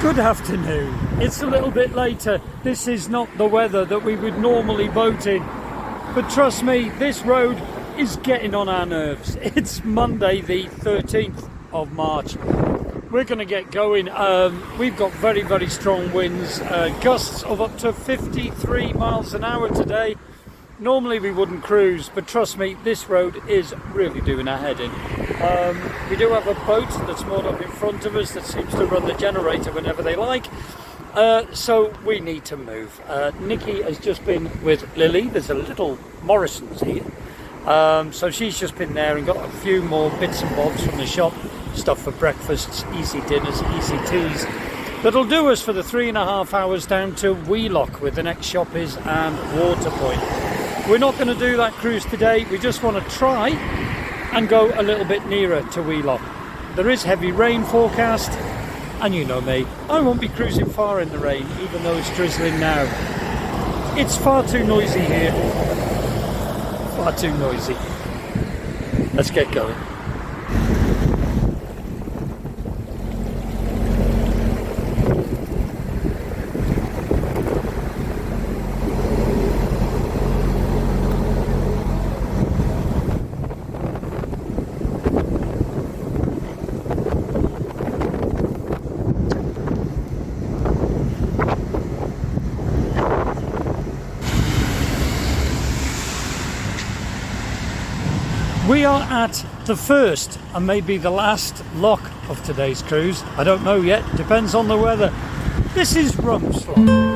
Good afternoon. It's a little bit later. This is not the weather that we would normally boat in, but trust me, this road is getting on our nerves. It's Monday the 13th of March. We're going to get going. We've got very, very strong winds, gusts of up to 53 miles an hour today. Normally we wouldn't cruise, but trust me, this road is really doing our head in. We do have a boat that's moored up in front of us that seems to run the generator whenever they like, so we need to move. Nikki has just been with Lily. There's a little Morrison's here, so she's just been there and got a few more bits and bobs from the shop, stuff for breakfasts, easy dinners, easy teas. That'll do us for the 3.5 hours down to Wheelock, where the next shop is, and Waterpoint. We're not going to do that cruise today. We just want to try and go a little bit nearer to Wheelock. There is heavy rain forecast, and you know me, I won't be cruising far in the rain, even though it's drizzling now. It's far too noisy here. Far too noisy. Let's get going. We are at the first and maybe the last lock of today's cruise. I don't know yet, depends on the weather. This is Rumslock.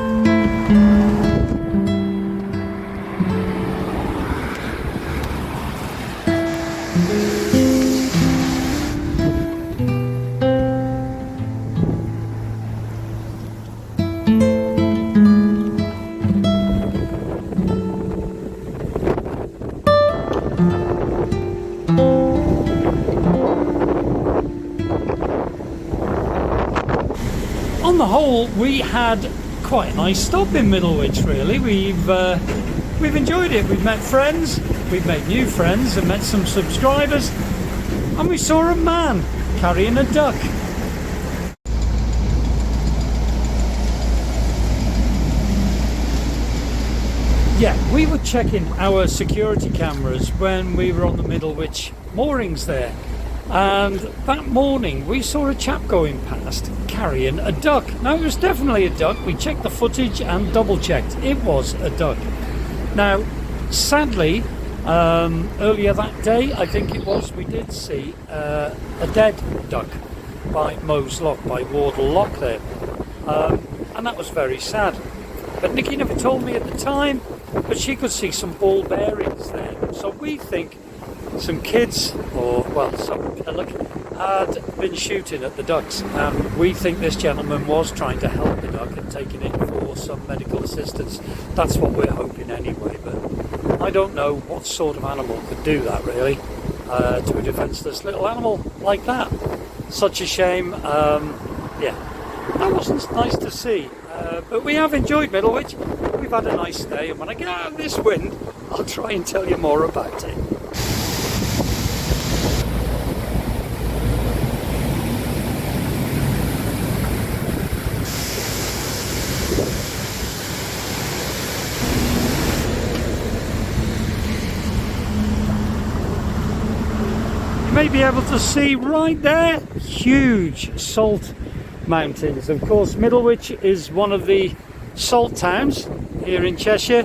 On the whole, we had quite a nice stop in Middlewich, really. We've enjoyed it. We've met friends, we've made new friends and met some subscribers, and we saw a man carrying a duck. Yeah, we were checking our security cameras when we were on the Middlewich moorings there. And that morning we saw a chap going past carrying a duck. Now, it was definitely a duck. We checked the footage and double checked. It was a duck. Now, sadly, earlier that day, I think it was, we did see a dead duck by Moe's Lock, by Wardle Lock there. And that was very sad. But Nikki never told me at the time, but she could see some ball bearings there. So we think some kids, or well, some pillock, had been shooting at the ducks, and we think this gentleman was trying to help the duck and taking it for some medical assistance. That's what we're hoping anyway, but I don't know what sort of animal could do that, really, to a defenceless little animal like that. Such a shame. Yeah, that wasn't nice to see, but we have enjoyed Middlewich. We've had a nice day, and when I get out of this wind, I'll try and tell you more about it. You may be able to see right there huge salt mountains. Of course, Middlewich is one of the salt towns here in Cheshire.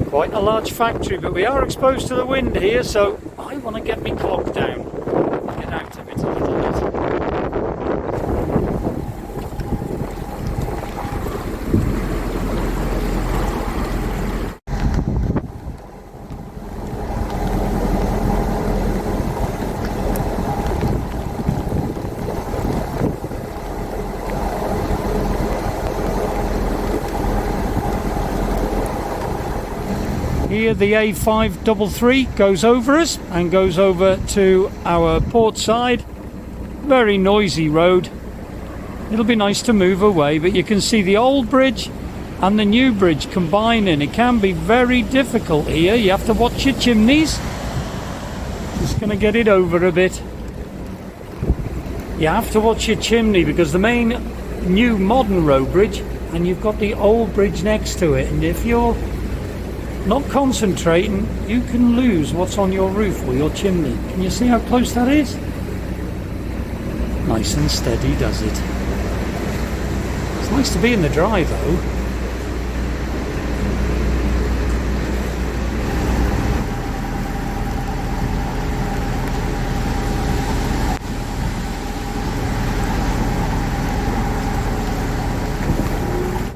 Quite a large factory, but we are exposed to the wind here, so I want to get my clock down, get out of it a little bit. Here the A533 goes over us and goes over to our port side. Very noisy road. It'll be nice to move away, but you can see the old bridge and the new bridge combining. It can be very difficult here. You have to watch your chimneys. Just going to get it over a bit. You have to watch your chimney, because the main new modern road bridge, and you've got the old bridge next to it, and if you're not concentrating, you can lose what's on your roof or your chimney. Can you see how close that is? Nice and steady does it. It's nice to be in the dry though.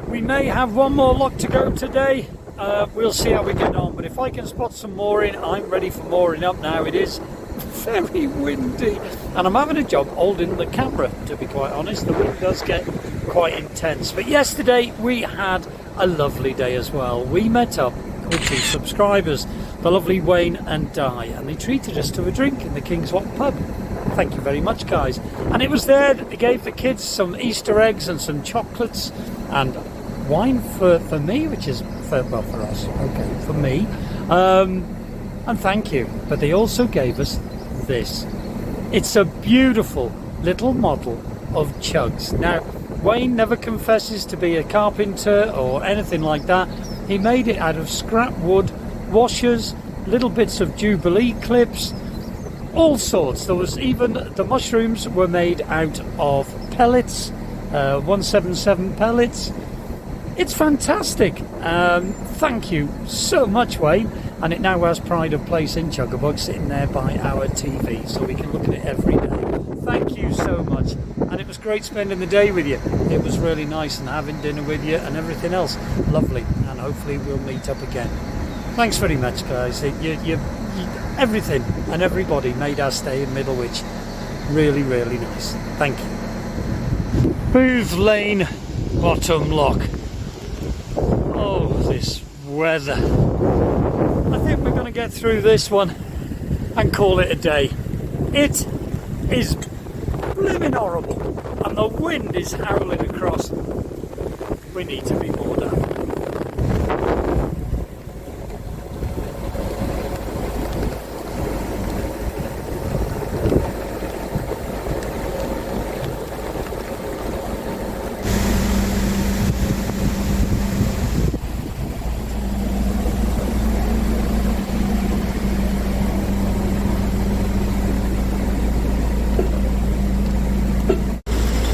We may have one more lock to go today. We'll see how we get on, but if I can spot some mooring, I'm ready for mooring up now. It is very windy, and I'm having a job holding the camera, to be quite honest. The wind does get quite intense. But yesterday we had a lovely day as well. We met up with 2 subscribers, the lovely Wayne and Di, and they treated us to a drink in the King's Lock pub. Thank you very much, guys. And it was there that they gave the kids some Easter eggs and some chocolates and wine for me, which is for us, okay, for me, and thank you. But they also gave us this. It's a beautiful little model of Chugs. Now, Wayne never confesses to be a carpenter or anything like that. He made it out of scrap wood, washers, little bits of Jubilee clips, all sorts. There was even the mushrooms were made out of pellets, 177 pellets. It's fantastic. Thank you so much, Wayne. And it now has pride of place in Chuggabug, sitting there by our TV, so we can look at it every day. Thank you so much. And it was great spending the day with you. It was really nice, and having dinner with you and everything else. Lovely. And hopefully we'll meet up again. Thanks very much, guys. Everything and everybody made our stay in Middlewich really, really nice. Thank you. Booth Lane Bottom Lock. Oh, this weather. I think we're going to get through this one and call it a day. It is blimmin' horrible, and the wind is howling across. We need to be more down.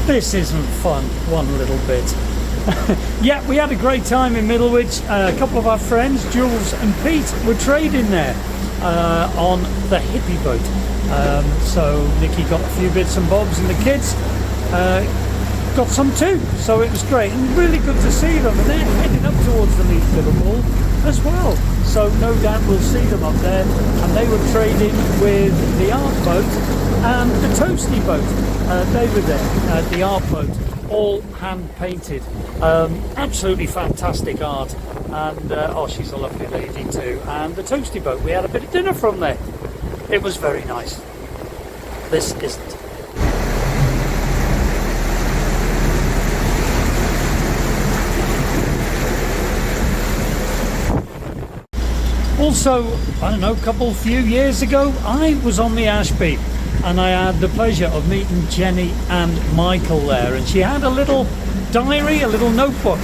This isn't fun one little bit. Yeah, we had a great time in Middlewich. A couple of our friends, Jules and Pete, were trading there on the hippie boat. So Nikki got a few bits and bobs, and the kids got some too. So it was great, and really good to see them. And they're heading up towards the Leeds Liverpool as well. So no doubt we'll see them up there. And they were trading with the art boat and the toasty boat. They were there, the art boat, all hand painted. Absolutely fantastic art. And oh, she's a lovely lady too. And the toasty boat, we had a bit of dinner from there. It was very nice. This isn't. Also, I don't know, a few years ago, I was on the Ashby, and I had the pleasure of meeting Jenny and Michael there, and she had a little diary, a little notebook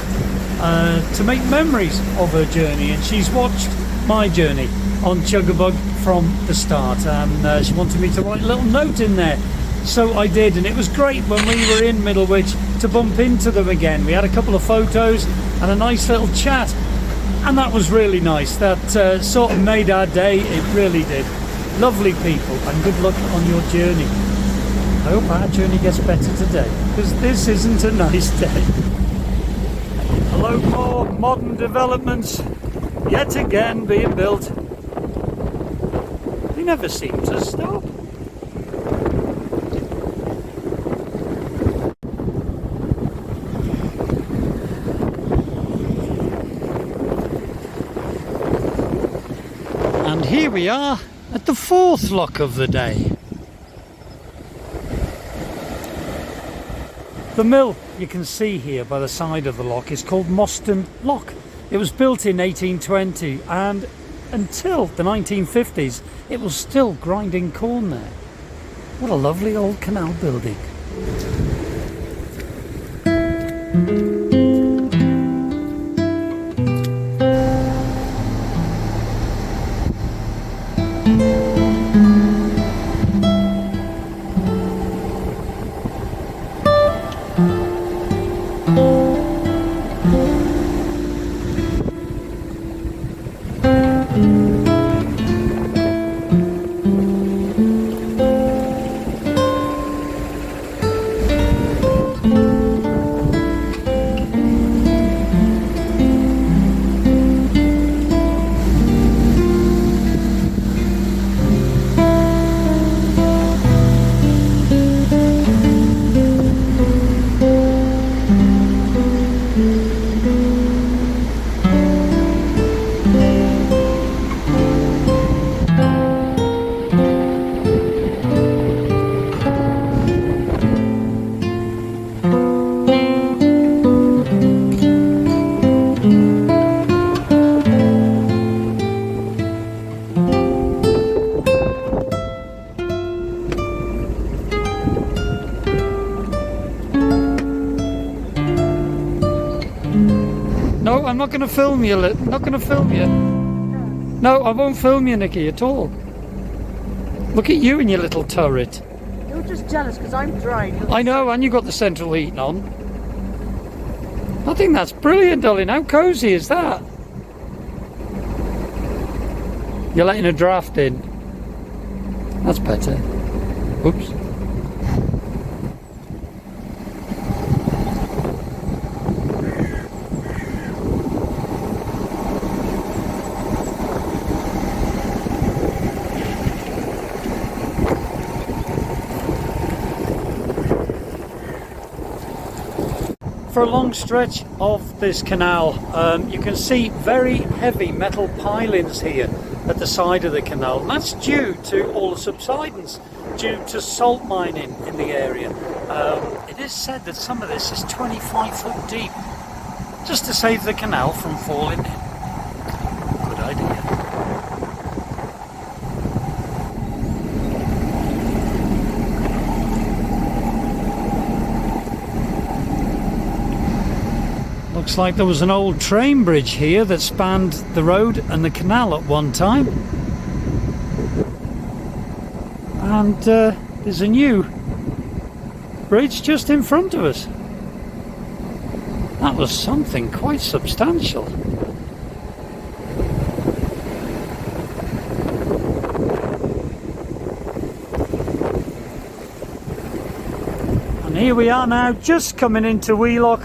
to make memories of her journey, and she's watched my journey on Chuggabug from the start, and she wanted me to write a little note in there, so I did. And it was great when we were in Middlewich to bump into them again. We had a couple of photos and a nice little chat, and that was really nice. That sort of made our day. It really did. Lovely people, and good luck on your journey. I hope our journey gets better today, because this isn't a nice day. Hello, more modern developments yet again being built. They never seem to stop. And here we are at the fourth lock of the day. The mill you can see here by the side of the lock is called Moston Lock. It was built in 1820, and until the 1950s it was still grinding corn there. What a lovely old canal building. No, I'm not going to film you. I'm not going to film you. No, I won't film you, Nikki, at all. Look at you and your little turret. You're just jealous because I'm dry. I know, and you got the central heating on. I think that's brilliant, darling. How cosy is that? You're letting a draft in. That's better. Oops. For a long stretch of this canal, you can see very heavy metal pilings here at the side of the canal, and that's due to all the subsidence, due to salt mining in the area. It is said that some of this is 25 foot deep, just to save the canal from falling in. Good idea. Looks like there was an old train bridge here that spanned the road and the canal at one time. And there's a new bridge just in front of us. That was something quite substantial. And here we are now, just coming into Wheelock.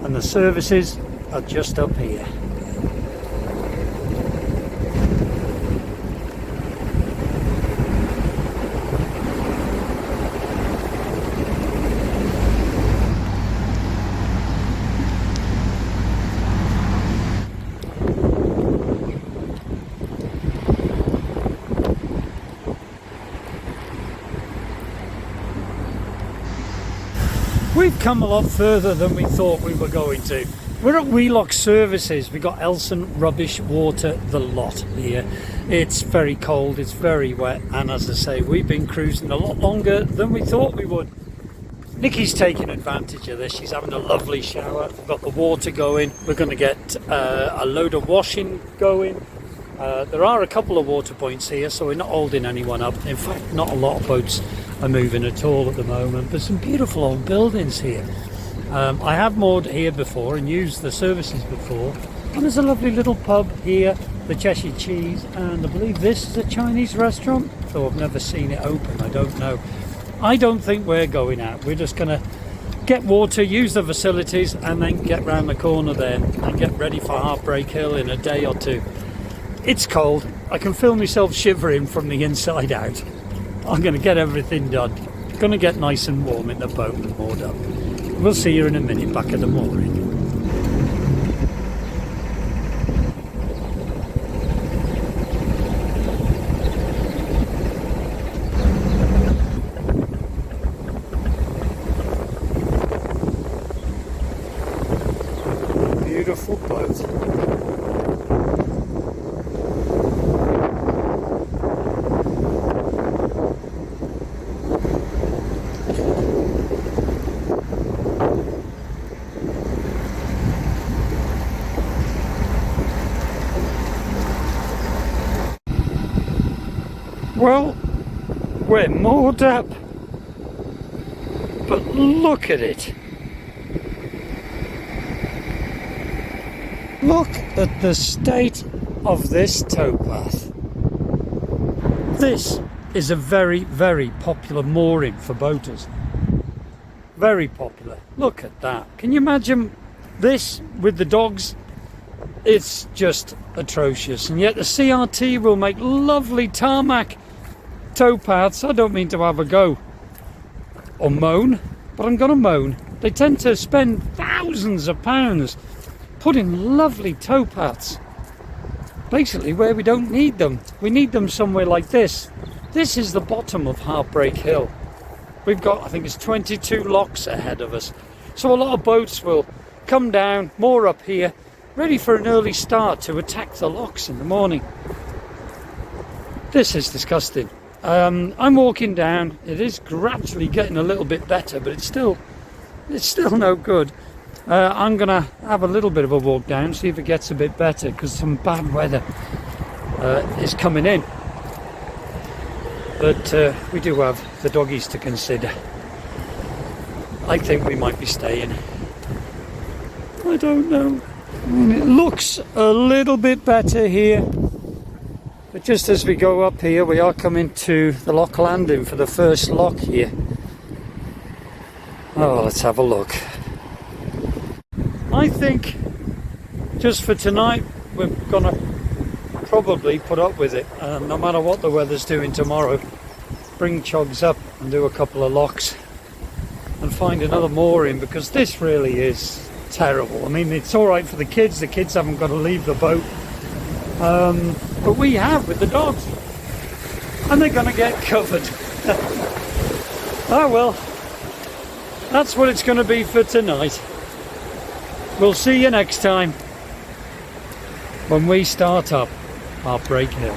And the services are just up here. We've come a lot further than we thought we were going to. We're at Wheelock Services. We've got Elson Rubbish Water, the lot here. It's very cold, it's very wet, and as I say, we've been cruising a lot longer than we thought we would. Nikki's taking advantage of this. She's having a lovely shower. We've got the water going. We're going to get a load of washing going. There are a couple of water points here, so we're not holding anyone up. In fact, not a lot of boats are moving at all at the moment, but some beautiful old buildings here. I have moored here before and used the services before, and there's a lovely little pub here, the Cheshire Cheese, and I believe this is a Chinese restaurant, though I've never seen it open. I don't know. I don't think we're going out. We're just going to get water, use the facilities, and then get round the corner there and get ready for Heartbreak Hill in a day or two. It's cold. I can feel myself shivering from the inside out. I'm going to get everything done. Going to get nice and warm in the boat and moored up. We'll see you in a minute back at the mooring. Beautiful boat. Well, we're moored up, but look at it. Look at the state of this towpath. This is a very, very popular mooring for boaters. Very popular. Look at that. Can you imagine this with the dogs? It's just atrocious. And yet the CRT will make lovely tarmac towpaths. I don't mean to have a go or moan, but I'm going to moan. They tend to spend thousands of pounds putting lovely towpaths basically where we don't need them. We need them somewhere like this. This is the bottom of Heartbreak Hill. We've got, I think it's 22 locks ahead of us. So a lot of boats will come down, moor up here, ready for an early start to attack the locks in the morning. This is disgusting. I'm walking down. It is gradually getting a little bit better, but it's still no good. I'm gonna have a little bit of a walk down, see if it gets a bit better, because some bad weather is coming in. But we do have the doggies to consider. I think we might be staying. I don't know. I mean, it looks a little bit better here. But just as we go up here, we are coming to the lock landing for the first lock here. Oh, let's have a look. I think just for tonight, we're gonna probably put up with it, no matter what the weather's doing tomorrow. Bring chogs up and do a couple of locks and find another mooring, because this really is terrible. I mean, it's all right for the kids haven't got to leave the boat, but we have with the dogs, and they're going to get covered. Oh well, that's what it's going to be for tonight. We'll see you next time when we start up Heartbreak Hill.